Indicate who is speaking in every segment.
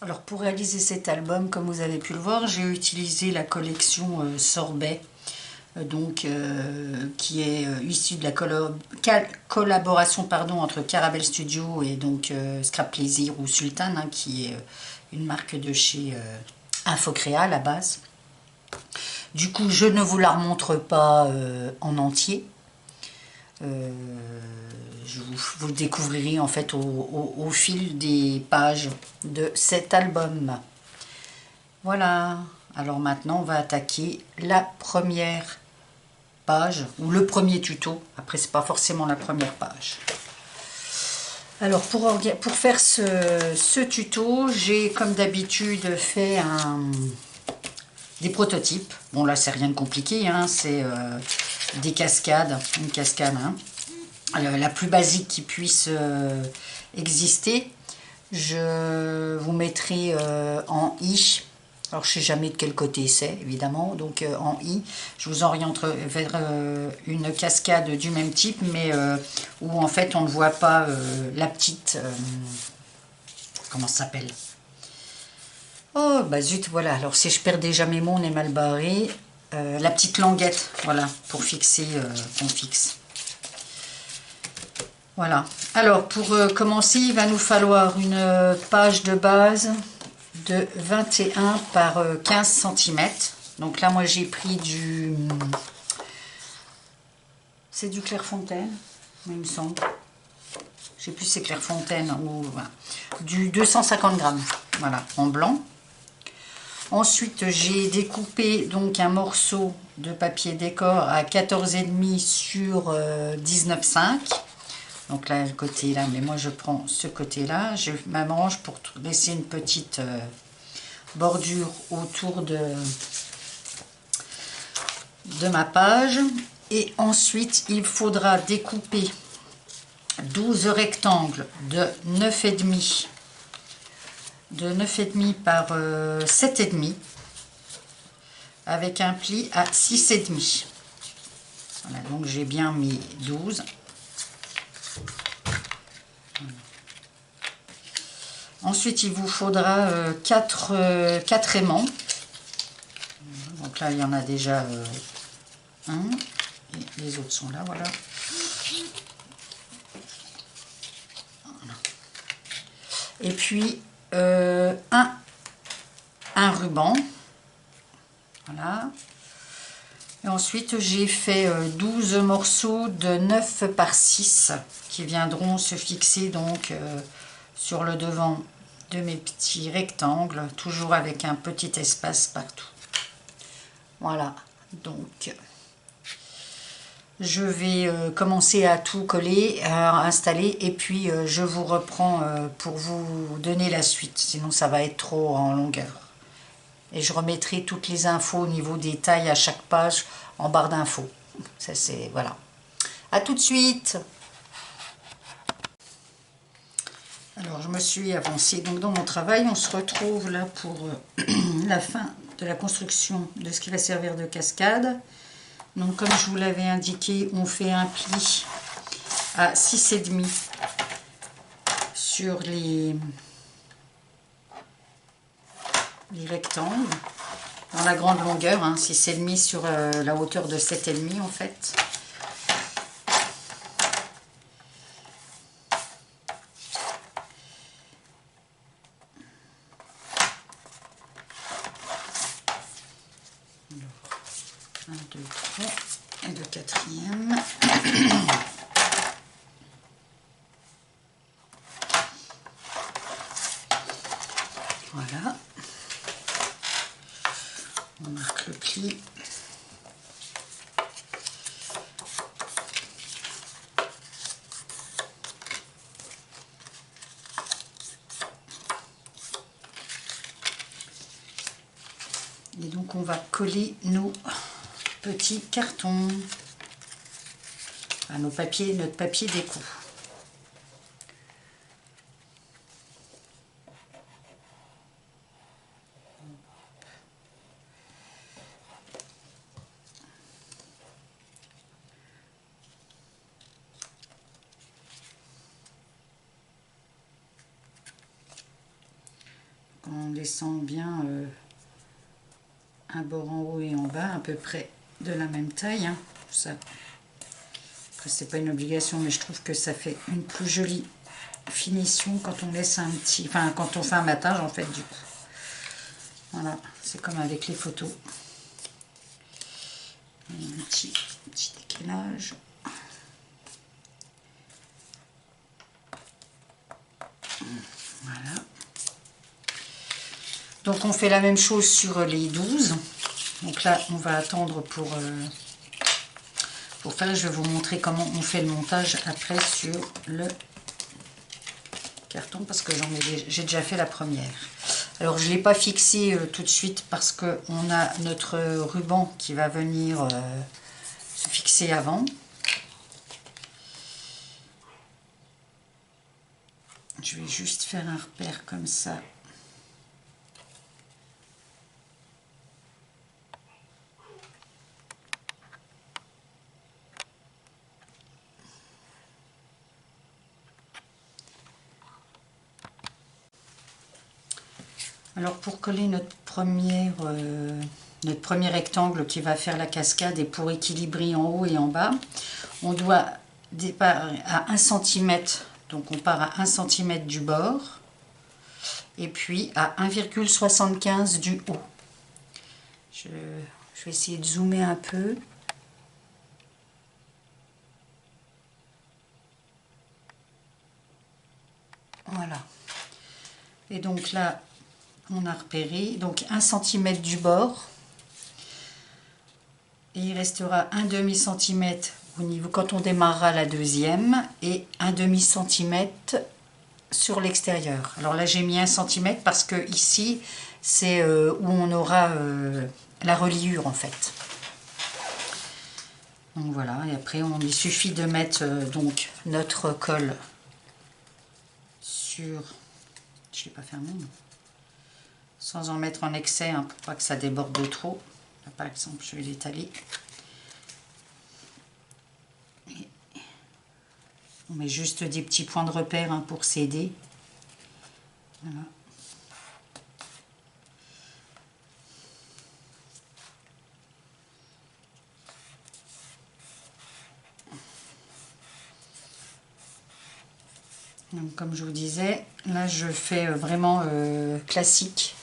Speaker 1: Alors pour réaliser cet album, comme vous avez pu le voir, j'ai utilisé la collection Sorbet, qui est issue de la collaboration entre Caravelle Studio et Scrap Plaisir ou Sultan, hein, qui est une marque de chez Infocréa à la base. Du coup, je ne vous la remontre pas en entier. Vous le découvrirez en fait au fil des pages de cet album. Voilà, alors maintenant on va attaquer la première page, ou le premier tuto. Après c'est pas forcément la première page. Alors pour faire ce tuto, j'ai comme d'habitude fait des prototypes. Bon là c'est rien de compliqué, hein, c'est des cascades, une cascade, hein, la plus basique qui puisse exister. Je vous mettrai en i. Alors, je ne sais jamais de quel côté c'est, évidemment. Donc, en i, je vous oriente vers une cascade du même type, mais où, en fait, on ne voit pas la petite... comment ça s'appelle? Oh, bah zut, voilà. Alors, si je perds déjà mes mots, on est mal barré. La petite languette, voilà, pour fixer, qu'on fixe. Voilà. Alors, pour commencer, il va nous falloir une page de base de 21 par 15 cm. Donc là, moi, j'ai pris du... C'est du Clairefontaine, il me semble. Je sais plus si c'est Clairefontaine ou... Voilà. Du 250 grammes, voilà, en blanc. Ensuite, j'ai découpé donc un morceau de papier décor à 14,5 sur 19,5. Donc là, le côté là, mais moi je prends ce côté-là, je m'arrange pour laisser une petite bordure autour de ma page. Et ensuite, il faudra découper 12 rectangles de 9,5 par 7,5 avec un pli à 6,5. Voilà, donc j'ai bien mis 12. Ensuite, il vous faudra 4 aimants. Donc là, il y en a déjà un. Et les autres sont là, voilà. Et puis, un ruban. Voilà. Et ensuite, j'ai fait 12 morceaux de 9 par 6 qui viendront se fixer donc sur le devant de mes petits rectangles, toujours avec un petit espace partout. Voilà, donc je vais commencer à tout coller, à installer, et puis je vous reprends pour vous donner la suite, sinon ça va être trop en longueur. Et je remettrai toutes les infos au niveau des tailles à chaque page en barre d'infos. Ça c'est, voilà. À tout de suite. Alors je me suis avancée donc dans mon travail. On se retrouve là pour la fin de la construction de ce qui va servir de cascade. Donc comme je vous l'avais indiqué, on fait un pli à 6,5 sur les rectangles, dans la grande longueur, hein, 6,5 sur la hauteur de 7,5 en fait. Alors, 1, 2, 3 et le quatrième. Voilà. On marque le pli. Et donc on va coller nos petits cartons à notre papier déco. laissant bien un bord en haut et en bas à peu près de la même taille, hein. Ça, après c'est pas une obligation, mais je trouve que ça fait une plus jolie finition quand on laisse un petit, enfin quand on fait un matage en fait du coup. Voilà, c'est comme avec les photos. Et un petit décalage. Voilà. Donc on fait la même chose sur les 12. Donc là on va attendre pour faire, je vais vous montrer comment on fait le montage après sur le carton parce que j'ai déjà fait la première. Alors je ne l'ai pas fixé tout de suite parce qu'on a notre ruban qui va venir se fixer avant. Je vais juste faire un repère comme ça. Alors pour coller notre premier rectangle qui va faire la cascade et pour équilibrer en haut et en bas, on doit déparer à 1 cm, donc on part à 1 cm du bord et puis à 1,75 du haut. Je vais essayer de zoomer un peu. Voilà. Et donc là, on a repéré donc 1 cm du bord. Et il restera un demi-centimètre au niveau quand on démarrera la deuxième et un demi-centimètre sur l'extérieur. Alors là j'ai mis 1 cm parce que ici c'est où on aura la reliure en fait. Donc voilà, et après il suffit de mettre donc notre colle sur, je ne l'ai pas fermé, non, sans en mettre en excès hein, pour pas que ça déborde trop. Là, par exemple je vais l'étaler. On met juste des petits points de repère hein, pour s'aider. Voilà. Donc, comme je vous disais, là je fais vraiment classique.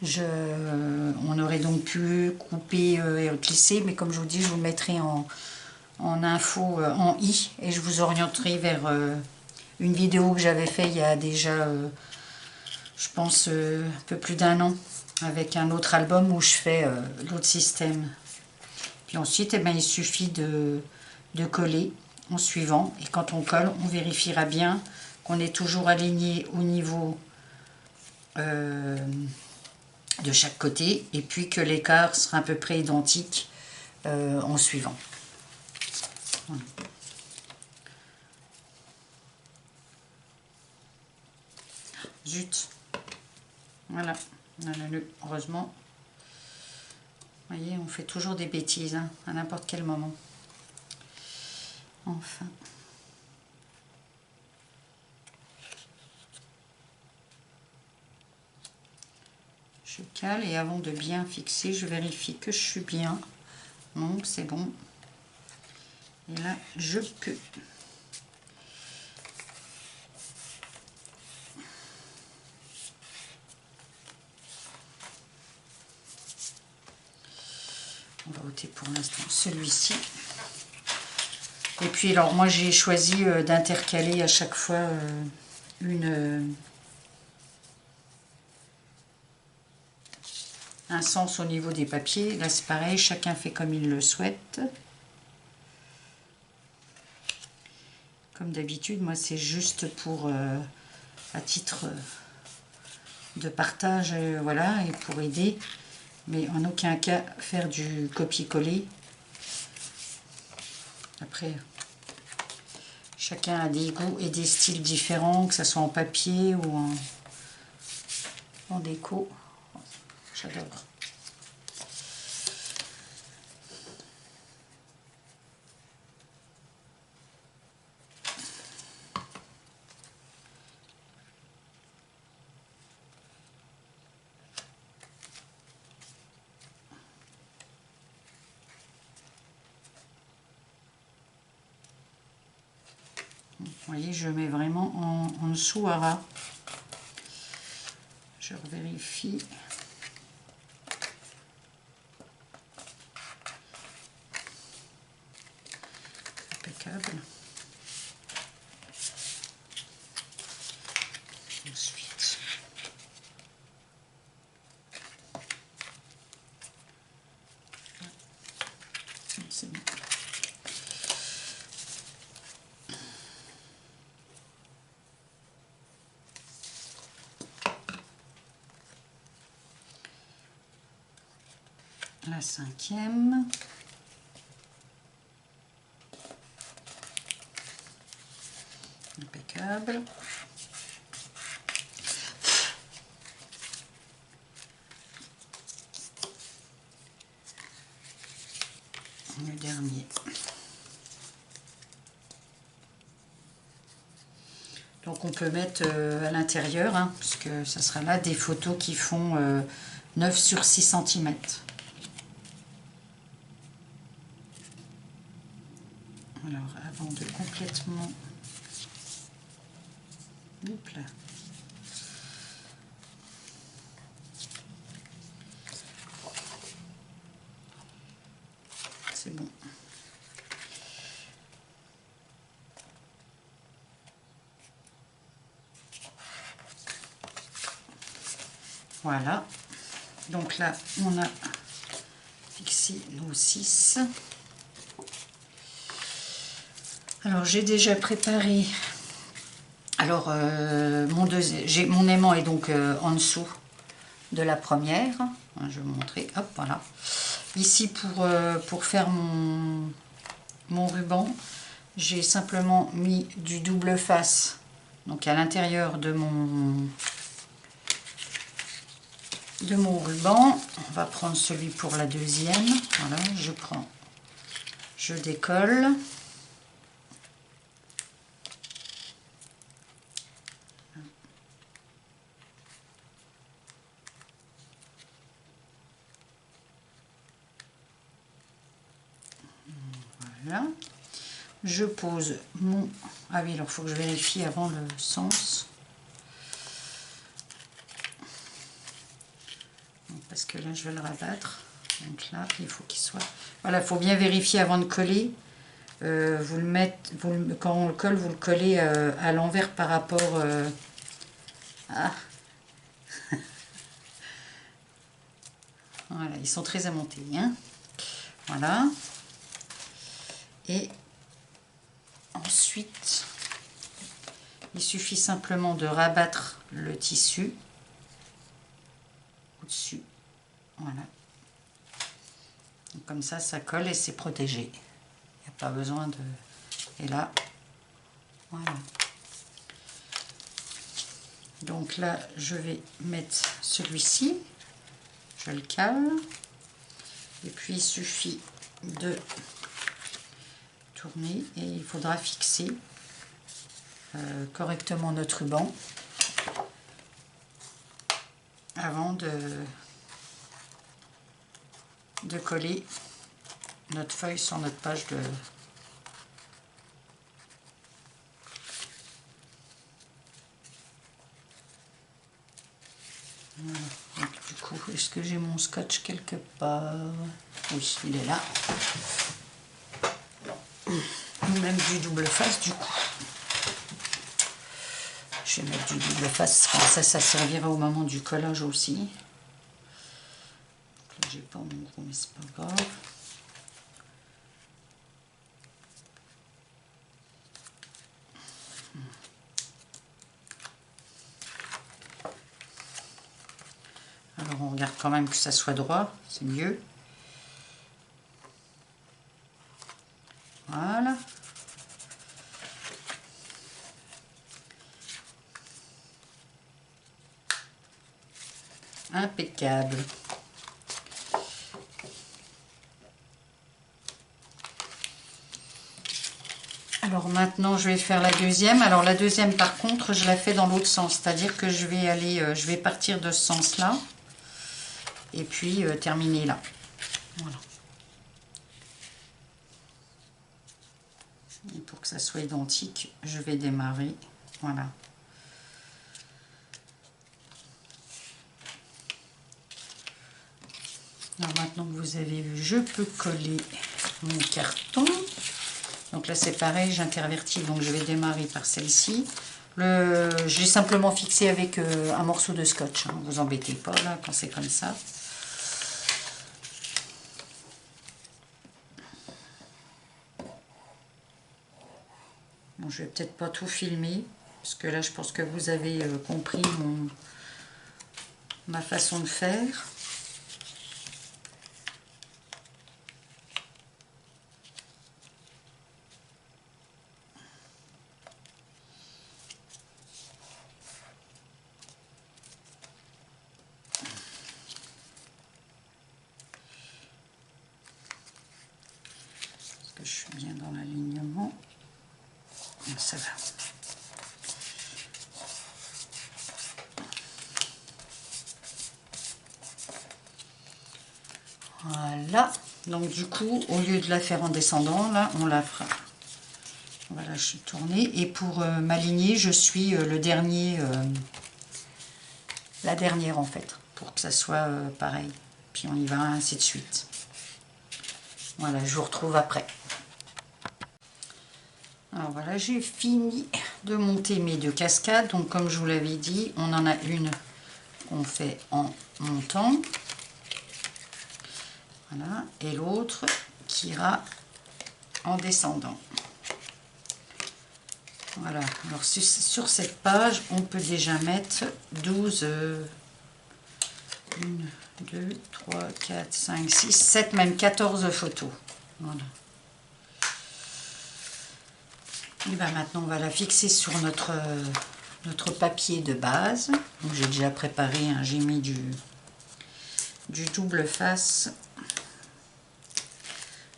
Speaker 1: On aurait donc pu couper et glisser, mais comme je vous dis, je vous le mettrai en info, en i, et je vous orienterai vers une vidéo que j'avais fait il y a déjà, je pense, un peu plus d'1 an, avec un autre album où je fais l'autre système. Puis ensuite, eh ben, il suffit de coller en suivant, et quand on colle, on vérifiera bien qu'on est toujours aligné au niveau de chaque côté, et puis que l'écart sera à peu près identique en suivant. Voilà. Zut, voilà, on a le nœud, heureusement. Vous voyez, on fait toujours des bêtises hein, à n'importe quel moment. Enfin. Je cale et avant de bien fixer, je vérifie que je suis bien. Donc c'est bon. Et là, je peux. On va ôter pour l'instant celui-ci. Et puis alors moi j'ai choisi d'intercaler à chaque fois un sens au niveau des papiers. Là c'est pareil, chacun fait comme il le souhaite. Comme d'habitude, moi c'est juste pour à titre de partage, voilà, et pour aider, mais en aucun cas faire du copier-coller. Après, chacun a des goûts et des styles différents, que ce soit en papier ou en déco. J'adore. Vous voyez, je mets vraiment en dessous à ras. Je vérifie. Impeccable. Ensuite, c'est bon. La 5e. Impeccable. Le dernier. Donc on peut mettre à l'intérieur, hein, puisque ça sera là des photos qui font 9 sur 6 cm. Alors avant de complètement... Hop là. C'est bon. Voilà. Donc là, on a fixé nos 6. Alors, j'ai déjà préparé... Alors, mon aimant est donc en dessous de la première. Je vais vous montrer. Hop, voilà. Ici, pour faire mon ruban, j'ai simplement mis du double face. Donc, à l'intérieur de mon ruban. On va prendre celui pour la deuxième. Voilà, je décolle. Voilà. Je pose mon... Ah oui, alors il faut que je vérifie avant le sens. Parce que là, je vais le rabattre. Donc là, il faut qu'il soit... Voilà, il faut bien vérifier avant de coller. Vous le mettez, quand on le colle, vous le collez à l'envers par rapport à... Voilà, ils sont très aimantés, hein. Voilà. Et ensuite, il suffit simplement de rabattre le tissu au-dessus. Voilà. Donc comme ça, ça colle et c'est protégé. Il n'y a pas besoin de... Et là, voilà. Donc là, je vais mettre celui-ci. Je le cale. Et puis, il suffit de tourner et il faudra fixer correctement notre ruban avant de coller notre feuille sur notre page de... Voilà. Donc, du coup, est-ce que j'ai mon scotch quelque part? Oui, il est là. Ou même du double face, du coup. Je vais mettre du double face, comme ça, ça servira au moment du collage aussi. J'ai pas mon gros, mais c'est pas grave. Alors on regarde quand même que ça soit droit, c'est mieux. Voilà. Impeccable. Alors maintenant je vais faire la deuxième. Alors la deuxième par contre je la fais dans l'autre sens, c'est-à-dire que je vais aller, je vais partir de ce sens-là et puis terminer là. Voilà. Et pour que ça soit identique, je vais démarrer. Voilà. Alors maintenant que vous avez vu, je peux coller mon carton. Donc là c'est pareil, j'intervertis, donc je vais démarrer par celle-ci. J'ai simplement fixé avec un morceau de scotch, hein. Vous embêtez pas là quand c'est comme ça. Bon, je vais peut-être pas tout filmer, parce que là je pense que vous avez compris ma façon de faire. Est-ce que je suis bien dans l'alignement? Ça va. Voilà, donc du coup, au lieu de la faire en descendant, là, on la fera. Voilà, je suis tournée. Et pour m'aligner, je suis le dernier, la dernière en fait, pour que ça soit pareil. Puis on y va, ainsi de suite. Voilà, je vous retrouve après. Alors voilà, j'ai fini de monter mes deux cascades. Donc comme je vous l'avais dit, on en a une qu'on fait en montant. Voilà, et l'autre qui ira en descendant. Voilà, alors sur cette page, on peut déjà mettre 12, 1, 2, 3, 4, 5, 6, 7, même 14 photos. Voilà. Et bien maintenant, on va la fixer sur notre papier de base. Donc j'ai déjà préparé, hein, j'ai mis du double face.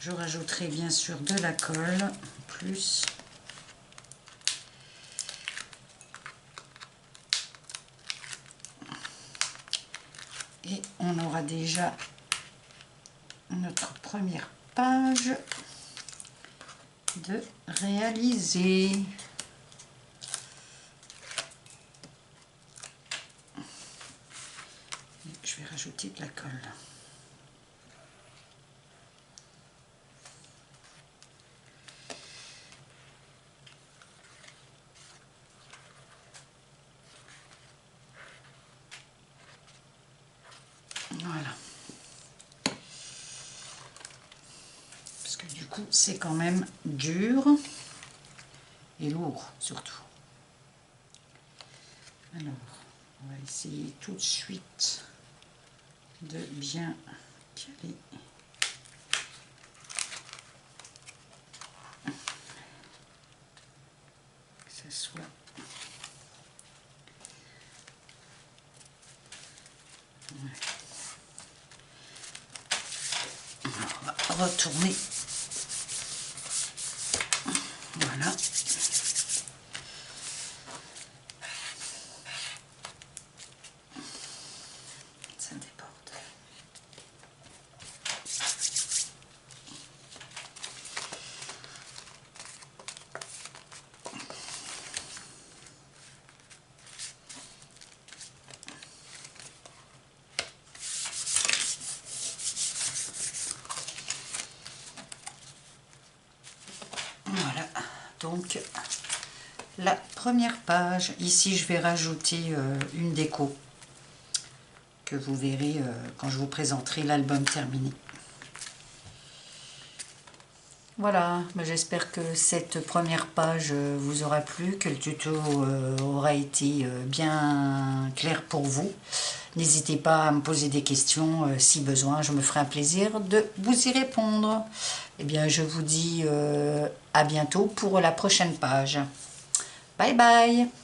Speaker 1: Je rajouterai bien sûr de la colle, plus. Et on aura déjà notre première page de réaliser. Je vais rajouter de la colle. Voilà. Parce que du coup, c'est quand même dur et lourd surtout. Alors, on va essayer tout de suite de bien caler. Que ça soit on va retourner. Voilà. Ça déborde. Voilà, donc la première page. Ici, je vais rajouter une déco que vous verrez quand je vous présenterai l'album terminé. Voilà, j'espère que cette première page vous aura plu, que le tuto aura été bien clair pour vous. N'hésitez pas à me poser des questions si besoin, je me ferai un plaisir de vous y répondre. Eh bien, je vous dis à bientôt pour la prochaine page. Bye bye!